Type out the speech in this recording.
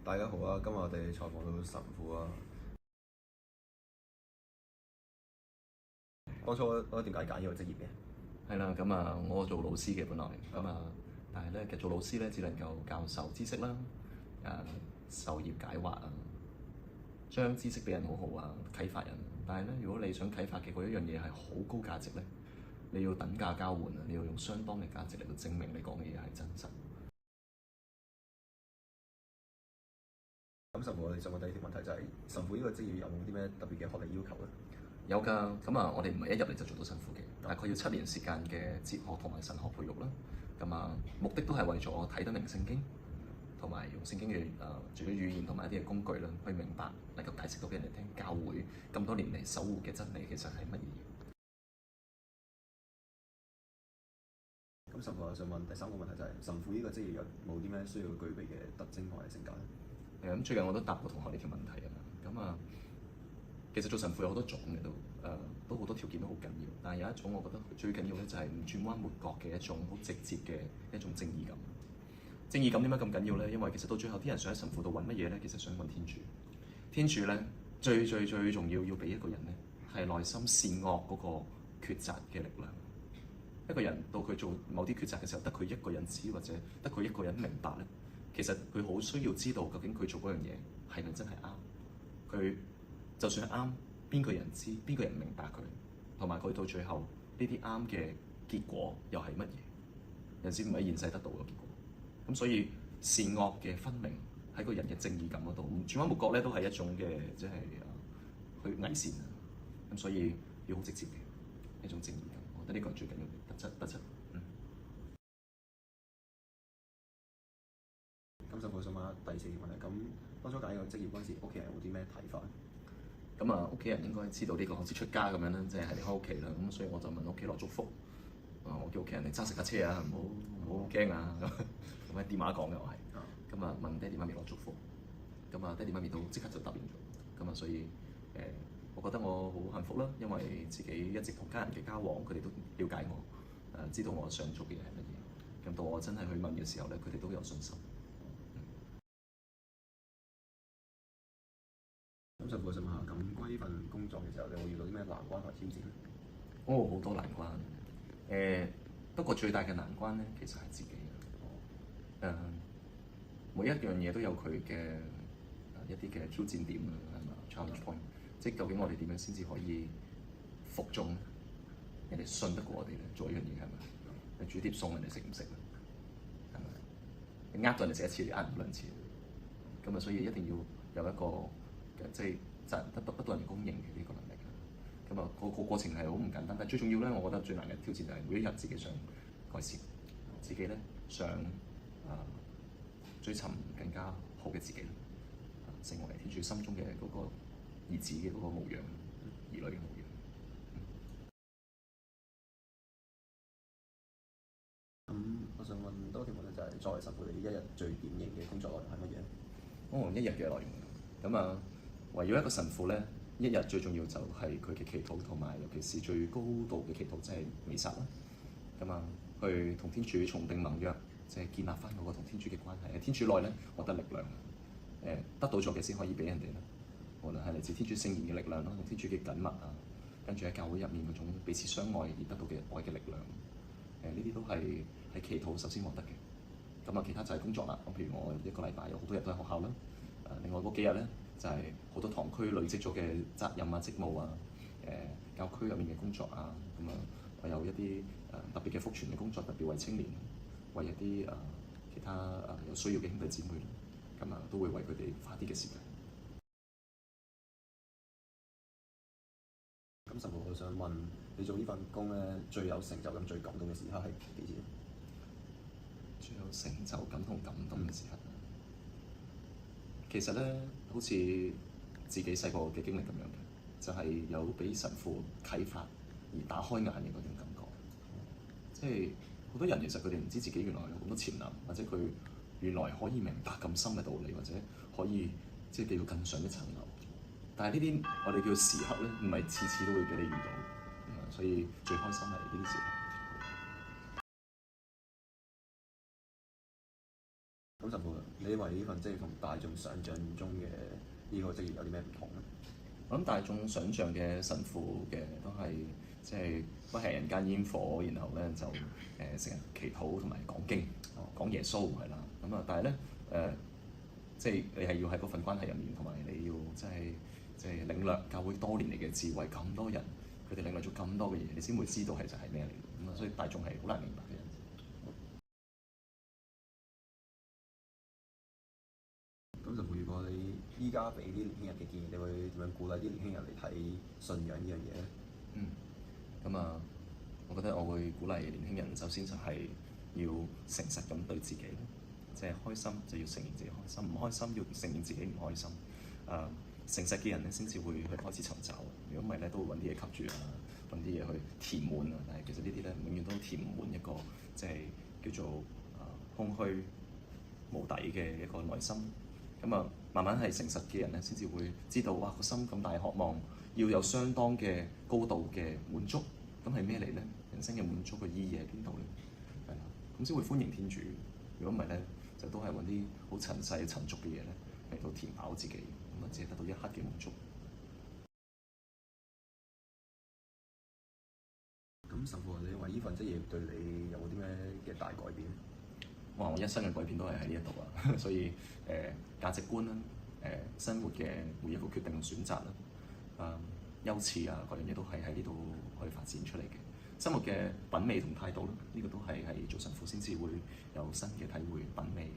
大家好啊！今日我哋採訪到神父啊。當初我點解揀呢個職業嘅？係啦，咁啊，我做老師嘅本來，咁啊，但係咧，其實做老師咧，只能夠教授知識啦，授業解惑啊，將知識俾人好好啊，啟發人。但係咧，如果你想啟發嘅嗰一樣嘢係好高價值咧，你要等價交換啊，你要用相當嘅價值嚟到證明你講嘅嘢係真實。咁神父，我哋想問第二條問題就係、神父呢個職業有冇啲咩特別嘅學歷要求咧？有㗎，咁啊，我哋唔係一入嚟就做到神父嘅，大概要7年時間嘅哲學同埋神學培育啦。咁啊，目的都係為咗睇得明聖經，同埋用聖經嘅主要語言同埋一啲嘅工具啦，去明白能夠解釋到俾人哋聽，教會咁多年嚟守護嘅真理其實係乜嘢。咁神父，我想問第三個問題就係、神父呢個職業有冇啲咩需要具備嘅特徵同埋性格咧？咁最近我都答過同學呢條問題啊。咁啊，其實做神父有好多種嘅都好多條件都好緊要，但係有一種我覺得最緊要咧就係唔轉彎抹角嘅一種好直接嘅一種正義感。正義感點解咁緊要咧？因為其實到最後啲人想喺神父度揾乜嘢咧？其實想揾天主。天主咧最重要俾一個人咧係內心善惡嗰個抉擇嘅力量。一個人到佢做某啲抉擇嘅時候，得佢一個人知或者得佢一個人明白咧，其實佢好需要知道究竟佢做嗰樣嘢係咪真係啱。佢就算係啱，邊個人知？邊個人明白佢？同埋佢到最後呢啲啱嘅結果又係乜嘢？有時唔係現世得到嘅結果。咁所以善惡嘅分明喺個人嘅正義感嗰度，轉彎抹角咧都係一種嘅即係去偽善啊。咁所以要好直接嘅一種正義感，我覺得呢個係最緊要嘅特質。咁神父想問下第四條問題，咁當初揀呢個職業嗰陣時，屋企人有冇啲咩睇法？咁啊，屋企人應該知道呢個好似出家咁樣啦，即係離開屋企啦。咁所以我就問屋企攞祝福。我叫屋企人嚟揸實架車啊，唔好驚啊。咁喺電話講嘅我係。咁啊問爹哋媽咪攞祝福。咁啊爹哋媽咪都即刻就答應咗。咁啊所以我覺得我好幸福啦，因為自己一直同家人嘅交往，佢哋都了解我，知道我想做嘅嘢係乜嘢。咁到我真係去問嘅時候咧，佢哋都有信心。咁神父想問下，咁關於呢份工作嘅時候，你有冇遇到啲咩難關同挑戰咧？好多難關。不過最大嘅難關咧，其實係自己。每一樣嘢都有佢嘅一啲嘅挑戰點啊，係嘛 challenge point，即係究竟我哋點樣先至可以服眾，人哋信得過我哋咧？做一樣嘢係咪？你煮碟餸，人哋食唔食咧？係咪？你呃到人哋食一次，你呃唔到兩次。咁啊，所以一定要有一個即係責任得到人公認嘅呢個能力。咁啊，個過程係好唔簡單，但係最重要咧，我覺得最難嘅挑戰就係每一日自己想改善，自己咧想追尋更加好嘅自己，成為天主心中嘅嗰個兒子嘅嗰個模樣，兒女嘅模樣。我想問多條問題就係、作為神父，你一日最典型嘅工作內容係乜嘢？一日嘅內容。咁啊，圍繞一個神父咧，一日最重要就係佢嘅祈禱，同埋尤其是最高度嘅祈禱，即係彌撒啦。咁啊，去同天主重定盟約，即係建立翻嗰個同天主嘅關係。喺天主內咧，獲得力量。得到咗嘅先可以俾人哋啦。無論係嚟自天主聖言嘅力量啦，同天主嘅緊密啊，跟住喺教會入面嗰種彼此相愛而得到嘅愛嘅力量。呢啲都係喺祈禱首先獲得嘅。咁啊，其他就係工作啦。咁譬如我一個禮拜有好多日都喺學校啦。另外嗰幾日咧就係、是、好多堂區累積咗嘅責任啊、職務啊、教區入面嘅工作啊。咁啊，我有一啲特別嘅福傳嘅工作，特別為青年，為一啲其他有需要嘅兄弟姊妹，咁啊都會為佢哋花啲嘅時間。咁神父，我想問你做呢份工咧，最有成就感、最感動嘅時刻係幾時？最有成就感同感動嘅時刻，其實咧好似自己細個嘅經歷咁樣嘅，就係、有俾神父啟發而打開眼嘅嗰種感覺。即係好多人其實佢哋唔知自己原來有好多潛能，或者佢原來可以明白咁深嘅道理，或者可以即係叫做更上一層樓。但係呢啲我哋叫時刻咧，唔係次次都會俾你遇到，所以最開心係呢啲時刻。咁神父，你認為呢份職業同大眾想像中嘅呢個職業有啲咩唔同咧？我諗大眾想像嘅神父嘅都係即係不食人間煙火，然後咧就成日祈禱同埋講經、講耶穌係啦。咁啊，但係咧即係你係要喺嗰份關係入面，同埋你要即係領略教會多年嚟嘅智慧，咁多人佢哋領略咗咁多嘅嘢，你先會知道係就係咩嚟。咁啊，所以大眾係好難明白嘅。咁神父，如果你依家俾啲年輕人嘅建議，你會點樣鼓勵啲年輕人嚟睇信仰呢樣嘢咧？咁啊，我覺得我會鼓勵年輕人，首先就係要誠實咁對自己，即係開心就要承認自己開心，唔開心要承認自己唔開心。誠實嘅人咧，先至會去開始尋找。如果唔係咧，都會揾啲嘢吸住啊，揾啲嘢去填滿啊。但係其實呢啲咧，永遠都填唔滿一個即係叫做空虛無底嘅一個內心。咁啊，慢慢係誠實嘅人咧，先至會知道哇，個心咁大渴望，要有相當嘅高度嘅滿足。咁係咩嚟咧？人生嘅滿足嘅意義喺邊度咧？係啦，咁先會歡迎天主。如果唔係咧，就都係揾啲好塵世塵俗嘅嘢咧嚟到填飽自己，咁啊只係得到一刻嘅滿足。咁神父，你認為呢份職業對你有冇啲咩嘅大改變？哇！我一生嘅改變都係喺呢一度啊，所以價值觀啦，生活嘅每一個決定同選擇啦，優次啊，各樣嘢都係喺呢度可以發展出嚟嘅。生活嘅品味同態度啦，呢個都係做神父先至會有新嘅體會品味。